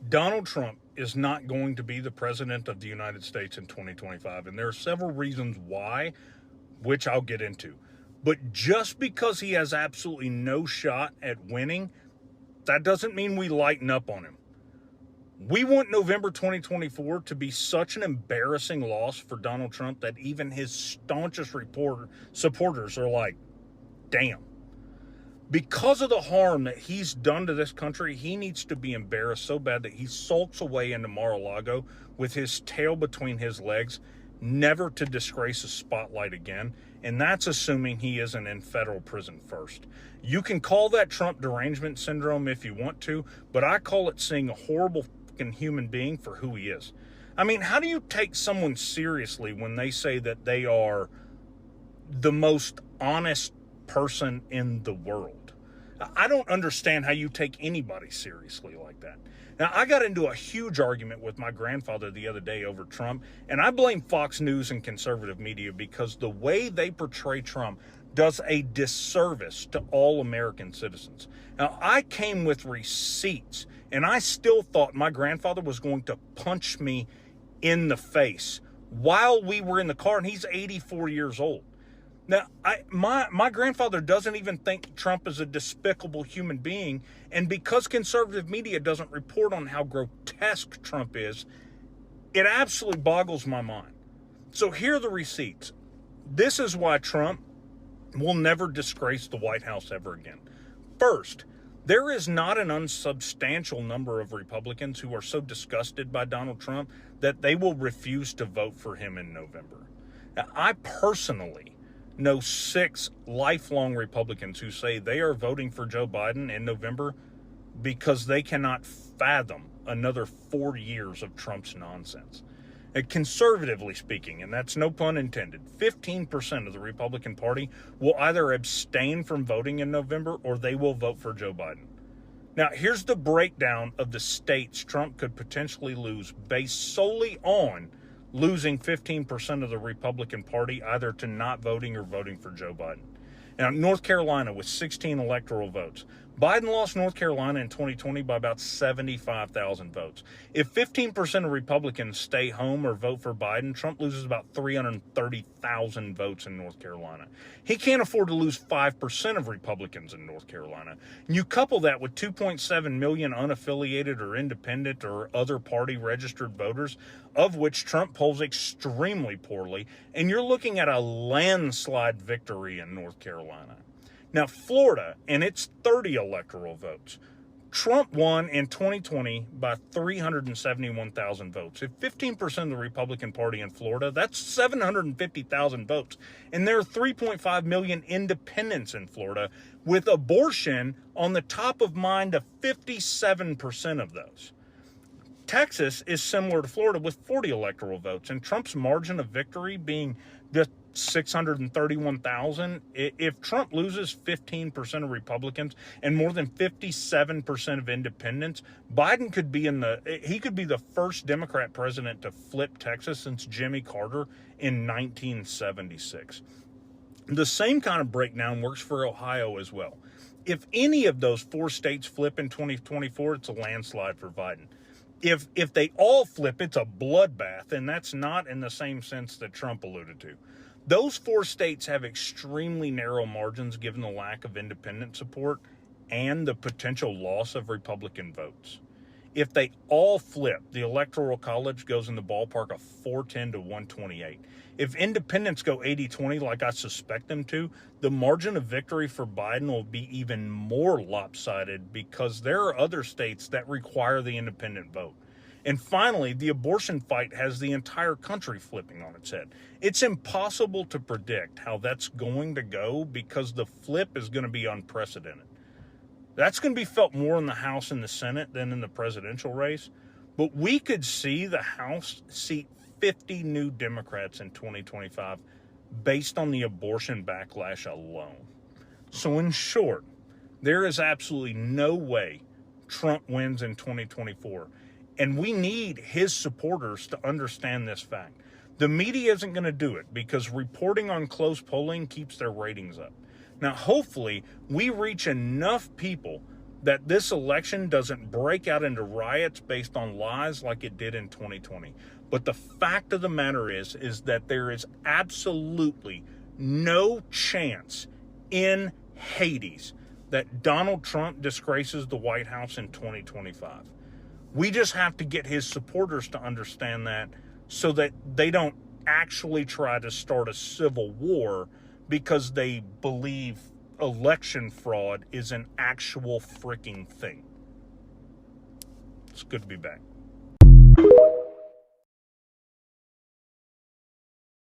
Donald Trump is not going to be the president of the United States in 2025. And there are several reasons why, which I'll get into. But just because he has absolutely no shot at winning, that doesn't mean we lighten up on him. We want November 2024 to be such an embarrassing loss for Donald Trump that even his staunchest supporters are like, damn. Because of the harm that he's done to this country, he needs to be embarrassed so bad that he sulks away into Mar-a-Lago with his tail between his legs, never to disgrace a spotlight again. And that's assuming he isn't in federal prison first. You can call that Trump derangement syndrome if you want to, but I call it seeing a horrible fucking human being for who he is. I mean, how do you take someone seriously when they say that they are the most honest person in the world? I don't understand how you take anybody seriously like that. Now, I got into a huge argument with my grandfather the other day over Trump, and I blame Fox News and conservative media because the way they portray Trump does a disservice to all American citizens. Now, I came with receipts, and I still thought my grandfather was going to punch me in the face while we were in the car, and he's 84 years old. Now, my grandfather doesn't even think Trump is a despicable human being, and because conservative media doesn't report on how grotesque Trump is, it absolutely boggles my mind. So here are the receipts. This is why Trump will never disgrace the White House ever again. First, there is not an unsubstantial number of Republicans who are so disgusted by Donald Trump that they will refuse to vote for him in November. Now, I personally know 6 lifelong Republicans who say they are voting for Joe Biden in November because they cannot fathom another 4 years of Trump's nonsense. And conservatively speaking, and that's no pun intended, 15% of the Republican Party will either abstain from voting in November or they will vote for Joe Biden. Now, here's the breakdown of the states Trump could potentially lose based solely on losing 15% of the Republican Party either to not voting or voting for Joe Biden. Now, North Carolina with 16 electoral votes. Biden lost North Carolina in 2020 by about 75,000 votes. If 15% of Republicans stay home or vote for Biden, Trump loses about 330,000 votes in North Carolina. He can't afford to lose 5% of Republicans in North Carolina. And you couple that with 2.7 million unaffiliated or independent or other party registered voters, of which Trump polls extremely poorly, and you're looking at a landslide victory in North Carolina. Now, Florida and its 30 electoral votes. Trump won in 2020 by 371,000 votes. If 15% of the Republican Party in Florida, that's 750,000 votes. And there are 3.5 million independents in Florida, with abortion on the top of mind of 57% of those. Texas is similar to Florida with 40 electoral votes, and Trump's margin of victory being just 631,000. If Trump loses 15% of Republicans and more than 57% of independents, Biden could be the first Democrat president to flip Texas since Jimmy Carter in 1976. The same kind of breakdown works for Ohio as well. If any of those 4 states flip in 2024, it's a landslide for Biden. If they all flip, it's a bloodbath, and that's not in the same sense that Trump alluded to. Those 4 states have extremely narrow margins given the lack of independent support and the potential loss of Republican votes. If they all flip, the Electoral College goes in the ballpark of 410 to 128. If independents go 80-20 like I suspect them to, the margin of victory for Biden will be even more lopsided because there are other states that require the independent vote. And finally, the abortion fight has the entire country flipping on its head. It's impossible to predict how that's going to go because the flip is going to be unprecedented. That's going to be felt more in the House and the Senate than in the presidential race. But we could see the House seat 50 new Democrats in 2025 based on the abortion backlash alone. So in short, there is absolutely no way Trump wins in 2024. And we need his supporters to understand this fact. The media isn't going to do it because reporting on close polling keeps their ratings up. Now, hopefully, we reach enough people that this election doesn't break out into riots based on lies like it did in 2020. But the fact of the matter is that there is absolutely no chance in Hades that Donald Trump disgraces the White House in 2025. We just have to get his supporters to understand that so that they don't actually try to start a civil war because they believe election fraud is an actual freaking thing. It's good to be back.